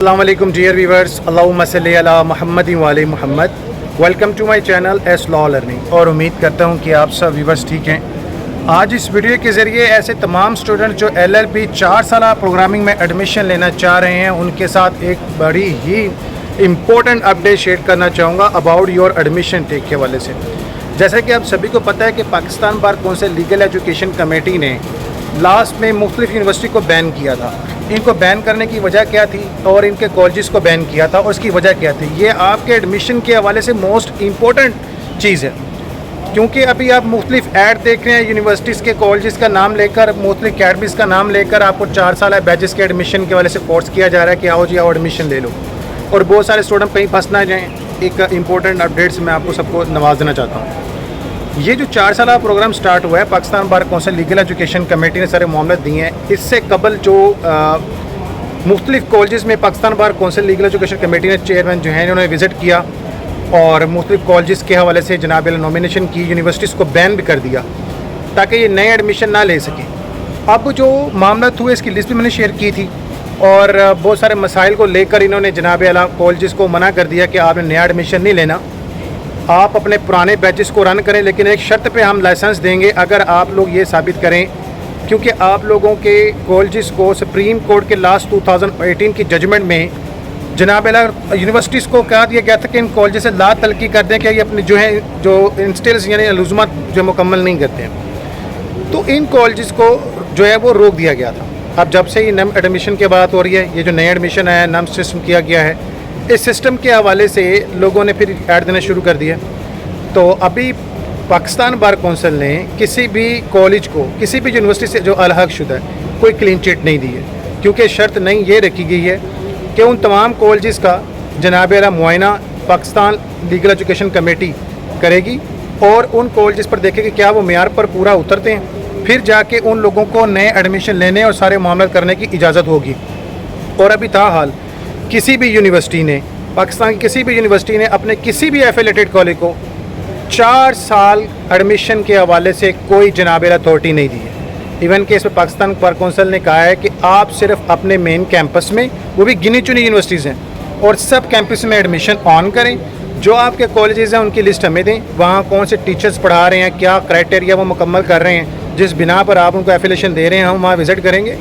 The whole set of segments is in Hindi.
अस्सलामुअलैकुम डियर व्यूअर्स, अल्लाहुम्मा सल्ली अला मुहम्मद व आले मुहम्मद। Welcome to my channel S law learning और उम्मीद करता हूं कि आप सब व्यूअर्स ठीक हैं। आज इस वीडियो के ज़रिए ऐसे तमाम स्टूडेंट जो LLB 4 साल प्रोग्रामिंग में एडमिशन लेना चाह रहे हैं उनके साथ एक बड़ी ही इम्पोर्टेंट अपडेट शेयर करना चाहूँगा अबाउट योर एडमिशन टेक के हवाले से। जैसा कि आप सभी को पता है कि Pakistan bar council legal education committee ने लास्ट में मुख्तलिफ यूनिवर्सिटी को बैन किया था। इनको बैन करने की वजह क्या थी और इनके कॉलेजेस को बैन किया था और उसकी वजह क्या थी, ये आपके एडमिशन के हवाले से मोस्ट इम्पोर्टेंट चीज़ है। क्योंकि अभी आप मुख्तलिफ ऐड देख रहे हैं यूनिवर्सिटीज़ के कॉलेजेस का नाम लेकर, मुख्तलिफ अकेडमीज़ का नाम लेकर आपको 4 साल बैचेस के एडमिशन के हवाले से फोर्स किया जा रहा है कि आओ जी आओ एडमिशन ले लो, और बहुत सारे स्टूडेंट कहीं फंस ना जाएँ। एक इंपॉर्टेंट अपडेट से मैं आपको सबको नवाजना चाहता हूँ। ये जो 4 साल प्रोग्राम स्टार्ट हुआ है, Pakistan bar council legal education committee ने सारे मामले दिए हैं। इससे कबल जो मुख्तलिफ कॉलेजेस में Pakistan bar council legal education committee ने चेयरमैन जो हैं उन्होंने विज़िट किया और मुख्तलिफ कॉलेजेस के हवाले से जनाब नॉमिनेशन की, यूनिवर्सिटीज़ को बैन भी कर दिया ताकि ये नए एडमिशन ना ले सकें। अब जो मामला हुए इसकी लिस्ट भी मैंने शेयर की थी और बहुत सारे मसाइल को लेकर इन्होंने जनाब आला कॉलेजेस को मना कर दिया कि आपने नया एडमिशन नहीं लेना, आप अपने पुराने बैचेस को रन करें, लेकिन एक शर्त पे हम लाइसेंस देंगे अगर आप लोग ये साबित करें, क्योंकि आप लोगों के कॉलेजेस को सुप्रीम कोर्ट के लास्ट 2018 की जजमेंट में जनाब यूनिवर्सिटीज़ को कहा दिया गया था कि इन कॉलेजेस से ला तलकी कर दें कि ये अपने जो है जो इंस्टेल्स यानी लुज़ुमात जो मुकम्मल नहीं करते हैं, तो इन कॉलेजेस को जो है वो रोक दिया गया था। अब जब से ये नम एडमिशन की बात हो रही है, ये जो नया एडमिशन है नम सिस्टम किया गया है, इस सिस्टम के हवाले से लोगों ने फिर ऐड देना शुरू कर दिया। तो अभी पाकिस्तान बार कौंसिल ने किसी भी कॉलेज को, किसी भी यूनिवर्सिटी से जो अलहक शुदा है, कोई क्लीन चिट नहीं दी है, क्योंकि शर्त नहीं ये रखी गई है कि उन तमाम कॉलेजेस का जनाब आला मुआयना पाकिस्तान लीगल एजुकेशन कमेटी करेगी और उन कॉलेजेस पर देखेगी क्या वो मेयार पर पूरा उतरते हैं, फिर जाके उन लोगों को नए एडमिशन लेने और सारे मामले करने की इजाज़त होगी। और अभी ताहाल किसी भी यूनिवर्सिटी ने, पाकिस्तान की किसी भी यूनिवर्सिटी ने अपने किसी भी एफिलेटेड कॉलेज को 4 साल एडमिशन के हवाले से कोई जनाब अथॉरिटी नहीं दी है। इवन के इसमें पाकिस्तान बार कौंसिल ने कहा है कि आप सिर्फ अपने मेन कैंपस में, वो भी गिनी चुनी यूनिवर्सिटीज़ हैं, और सब कैंपस में एडमिशन ऑन करें। जो आपके कॉलेजेस हैं उनकी लिस्ट हमें दें, वहाँ कौन से टीचर्स पढ़ा रहे हैं, क्या क्राइटेरिया वो मुकम्मल कर रहे हैं, जिस बिना पर आप उनको एफिलेशन दे रहे हैं, हम वहाँ विज़िट करेंगे,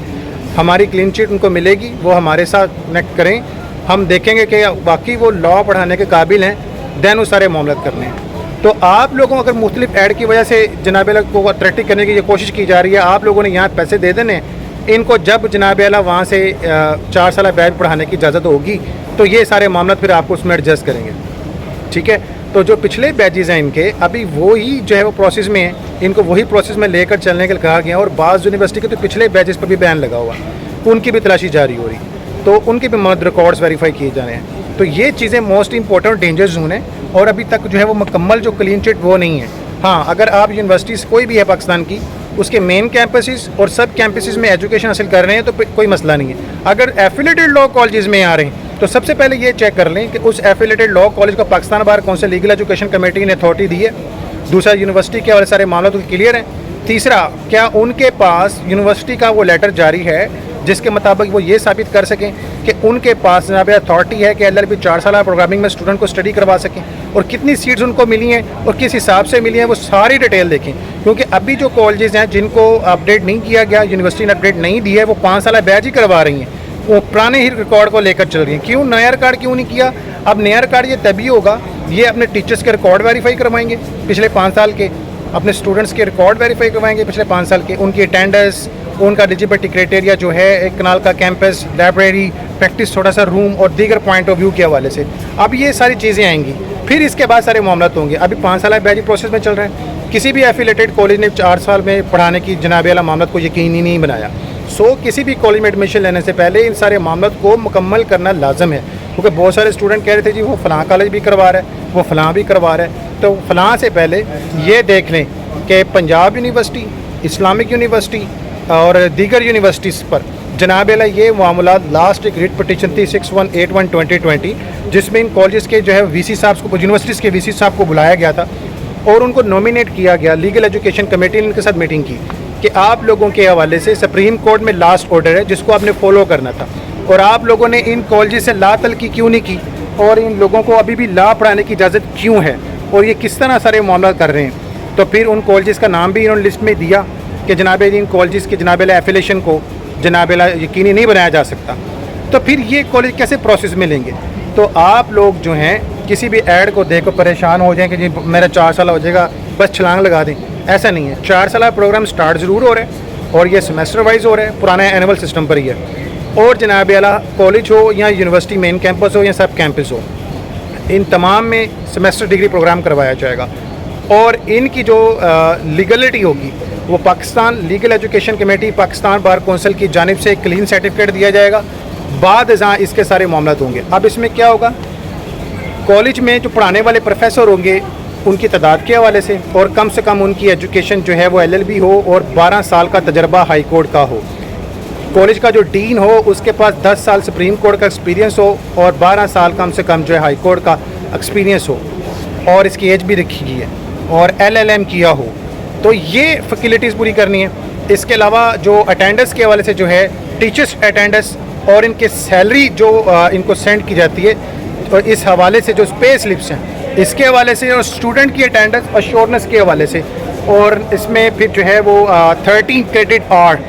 हमारी क्लीन चिट उनको मिलेगी, वो हमारे साथ कनेक्ट करें, हम देखेंगे कि बाकी वो लॉ पढ़ाने के काबिल हैं, दैन वो सारे मामले करने हैं। तो आप लोगों अगर मुख्तलिफ ऐड की वजह से जनाब आला को अट्रैक्टिव करने की कोशिश की जा रही है, आप लोगों ने यहाँ पैसे दे देने, इनको जब जनाब आला वहाँ से 4 साल बैच पढ़ाने की इजाज़त होगी तो ये सारे मामला फिर आपको उसमें एडजस्ट करेंगे, ठीक है। तो जो पिछले बैचेज़ हैं इनके अभी वही जो है वो प्रोसेस में है, इनको वही प्रोसेस में लेकर चलने के लिए कहा गया, और बाज़ यूनिवर्सिटी के तो पिछले बैचेज़ पर भी बैन लगा हुआ, उनकी भी तलाशी जारी हो रही, तो उनके भी मद रिकॉर्ड्स वेरीफाई किए जा रहे हैं। तो ये चीज़ें मोस्ट इंपॉर्टेंट और डेंजर जोन है, और अभी तक जो है वो मुकम्मल जो क्लीन चिट वो नहीं है। हाँ, अगर आप यूनिवर्सिटीज़ कोई भी है पाकिस्तान की, उसके मेन कैंपसेस और सब कैंपसेस में एजुकेशन हासिल कर रहे हैं तो कोई मसला नहीं है। अगर एफिलेटेड लॉ कॉलेजेस में आ रहे हैं तो सबसे पहले ये चेक कर लें कि उस एफिलेटेड लॉ कॉलेज को Pakistan bar council legal education committee ने अथॉरिटी दी है। दूसरा, यूनिवर्सिटी के वाले सारे मामले तो क्लियर हैं। तीसरा, क्या उनके पास यूनिवर्सिटी का वो लेटर जारी है जिसके मुताबिक वो ये साबित कर सकें कि उनके पास जनाब अथॉरिटी है कि LLB 4 साल प्रोग्रामिंग में स्टूडेंट को स्टडी करवा सकें, और कितनी सीट्स उनको मिली हैं और किस हिसाब से मिली हैं, वो सारी डिटेल देखें। क्योंकि अभी जो कॉलेजेस हैं जिनको अपडेट नहीं किया गया, यूनिवर्सिटी ने अपडेट नहीं दी है, वो 5 साल बैच ही करवा रही हैं, वो पुराने ही रिकॉर्ड को लेकर चल रही हैं। क्यों नया रिकॉर्ड क्यों नहीं किया? अब नया रिकॉर्ड ये तभी होगा, ये अपने टीचर्स के रिकॉर्ड वेरीफाई करवाएंगे पिछले 5 साल के, अपने स्टूडेंट्स के रिकॉर्ड वेरीफाई करवाएंगे पिछले 5 साल के, उनकी अटेंडेंस, उनका एलिजिबिलिटी क्राइटेरिया जो है, एक कनाल का कैंपस, लाइब्रेरी, प्रैक्टिस छोटा सा रूम और दीगर पॉइंट ऑफ व्यू के हवाले से। अब ये सारी चीज़ें आएंगी, फिर इसके बाद सारे मामला होंगे। अभी 5 साल बैच प्रोसेस में चल रहा है। किसी भी एफिलेटेड कॉलेज ने 4 साल में पढ़ाने की जनाब आला मामला को यकीनी नहीं बनाया। सो किसी भी कॉलेज में एडमिशन लेने से पहले इन सारे मामलों को मुकम्मल करना लाजम है, क्योंकि बहुत सारे स्टूडेंट कह रहे थे जी वो फ़लाँ कॉलेज भी करवा रहा है, वो फ़लाँ भी करवा रहा है। तो फ़लाँ से पहले ये देख लें कि पंजाब यूनिवर्सिटी, इस्लामिक यूनिवर्सिटी और दीगर यूनिवर्सिटीज़ पर जनाब आला ये मामला, लास्ट एक रिट पटिशन थी 6181/2020, जिसमें इन कॉलेजेस के जो है VC साहब को, यूनिवर्सिटीज़ के VC साहब को बुलाया गया था और उनको नॉमिनेट किया गया। लीगल एजुकेशन कमेटी ने इनके साथ मीटिंग की कि आप लोगों के हवाले से सुप्रीम कोर्ट में लास्ट ऑर्डर है जिसको आपने फॉलो करना था, और आप लोगों ने इन कॉलेज से ला तलकी क्यों नहीं की और इन लोगों को अभी भी ला पढ़ाने की इजाज़त क्यों है और ये किस तरह सारे मामला कर रहे हैं। तो फिर उन कॉलेज का नाम भी इन्होंने लिस्ट में दिया कि जनाब इन कॉलेज के जनाब एफिलेशन को जनाब यकीनी नहीं बनाया जा सकता। तो फिर ये कॉलेज कैसे प्रोसेस में लेंगे। तो आप लोग जो हैं किसी भी ऐड को देखो परेशान हो जाएं कि जी मेरा 4 साल हो जाएगा, बस छलांग लगा दें। ऐसा नहीं है, 4 साल प्रोग्राम स्टार्ट ज़रूर हो रहा है और ये सेमेस्टर वाइज हो रहा है, पुराना एनुअल सिस्टम पर ही है। और जनाब आला कॉलेज हो या यूनिवर्सिटी मेन कैंपस हो या सब कैंपस हो, इन तमाम में सेमेस्टर डिग्री प्रोग्राम करवाया जाएगा। और इनकी जो लीगलिटी होगी वो Pakistan legal education committee Pakistan bar council की जानिब से क्लीन सर्टिफिकेट दिया जाएगा। बाद जहाँ इसके सारे मामला होंगे। अब इसमें क्या होगा, कॉलेज में जो पढ़ाने वाले प्रोफेसर होंगे उनकी तादाद के हवाले से और कम से कम उनकी एजुकेशन जो है वो LLB हो और 12 साल का तजर्बा हाई कोर्ट का हो। कॉलेज का जो डीन हो उसके पास 10 साल सुप्रीम कोर्ट का एक्सपीरियंस हो और 12 साल कम से कम जो है हाई कोर्ट का एक्सपीरियंस हो और इसकी एज भी रखी गई है और LLM किया हो। तो ये फैसिलिटीज़ पूरी करनी है। इसके अलावा जो अटेंडेंस के हवाले से जो है टीचर्स अटेंडेंस और इनके सैलरी जो इनको सेंड की जाती है और इस हवाले से जो पे स्लिप्स हैं इसके हवाले से और स्टूडेंट की अटेंडेंस अश्योरेंस के हवाले से। और इसमें फिर जो है वो 13 क्रेडिट आवर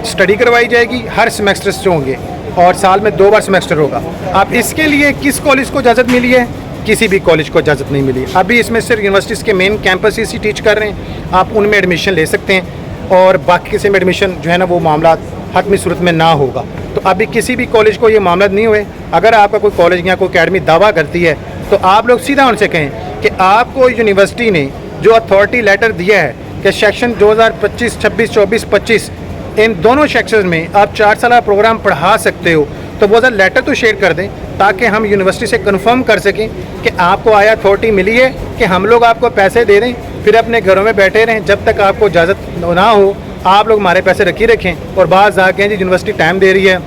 स्टडी करवाई जाएगी हर सेमेस्टर से होंगे और साल में 2 बार सेमेस्टर होगा। अब इसके लिए किस कॉलेज को इजाज़त मिली है, किसी भी कॉलेज को इजाज़त नहीं मिली। अभी इसमें सिर्फ यूनिवर्सिटीज़ के मेन कैंपस ही टीच कर रहे हैं, आप उनमें एडमिशन ले सकते हैं और बाकी किसी में एडमिशन जो है ना वो मामला हतमी सूरत में ना होगा। तो अभी किसी भी कॉलेज को ये मामला नहीं हुए। अगर आपका कोई कॉलेज या कोई अकेडमी दावा करती है तो आप लोग सीधा उनसे कहें कि आपको यूनिवर्सिटी ने जो अथॉरिटी लेटर दिया है कि सेक्शन 2025, 26, 24, 25 इन दोनों सेक्शन में आप 4 साल प्रोग्राम पढ़ा सकते हो, तो वो ज़रा लेटर तो शेयर कर दें ताकि हम यूनिवर्सिटी से कंफर्म कर सकें कि आपको आया अथॉरिटी मिली है कि हम लोग आपको पैसे दे दें, फिर अपने घरों में बैठे रहें जब तक आपको इजाज़त ना हो। आप लोग हमारे पैसे रखी रखें और बाहर जाके जी यूनिवर्सिटी टाइम दे रही है,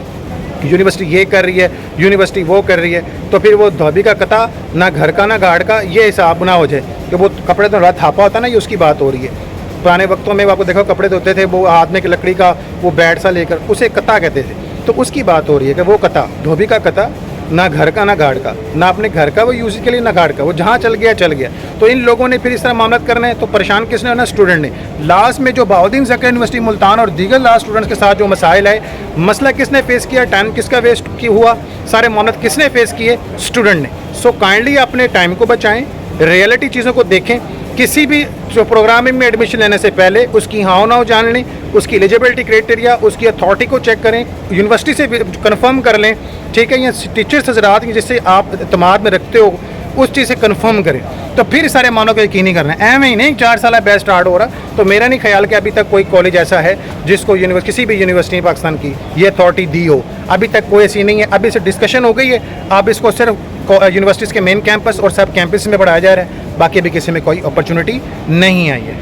यूनिवर्सिटी ये कर रही है, यूनिवर्सिटी वो कर रही है, तो फिर वो धोबी का कता ना घर का ना गाड़ का ये हिसाब ना हो जाए कि वो कपड़े तो रात थापा होता ना, ये उसकी बात हो रही है। पुराने वक्तों में आपको देखो कपड़े धोते थे वो हाथ में की लकड़ी का वो बैट सा लेकर, उसे कता कहते थे। तो उसकी बात हो रही है कि वो कता धोबी का कता ना घर का ना गाड़ का, ना अपने घर का वो यूज़ के लिए ना गाड़ का, वो जहाँ चल गया चल गया। तो इन लोगों ने फिर इस तरह मामला करना है तो परेशान किसने होना, स्टूडेंट ने। लास्ट में जो बहाउद्दीन ज़कीर यूनिवर्सिटी मुल्तान और दीगर लास्ट स्टूडेंट्स के साथ जो मसाइल है, मसला किसने फेस किया, टाइम किसका वेस्ट की हुआ, सारे मामला किसने फेस किए, स्टूडेंट ने। सो काइंडली अपने टाइम को बचाएँ, रियलिटी चीज़ों को देखें। किसी भी जो प्रोग्राम में एडमिशन लेने से पहले उसकी हाँ ना हो जान लें, उसकी एलिजिबिलिटी क्राइटेरिया उसकी अथॉरिटी को चेक करें, यूनिवर्सिटी से कंफर्म कर लें, ठीक है, या टीचर्स हजरात जिससे आप एतमाद में रखते हो उस चीज़ से कंफर्म करें, तो फिर सारे मानों को यकीनी करना है। ऐਵੇਂ ही नहीं 4 साल बैच स्टार्ट हो रहा। तो मेरा नहीं ख्याल कि अभी तक कोई कॉलेज ऐसा है जिसको किसी भी यूनिवर्सिटी पाकिस्तान की ये अथॉरिटी दी हो, अभी तक कोई ऐसी नहीं है। अभी से डिस्कशन हो गई है, अब इसको सिर्फ यूनिवर्सिटीज़ के मेन कैंपस और सब कैंपस में पढ़ाया जा रहा है, बाकी अभी किसी में कोई अपॉर्चुनिटी नहीं आई है।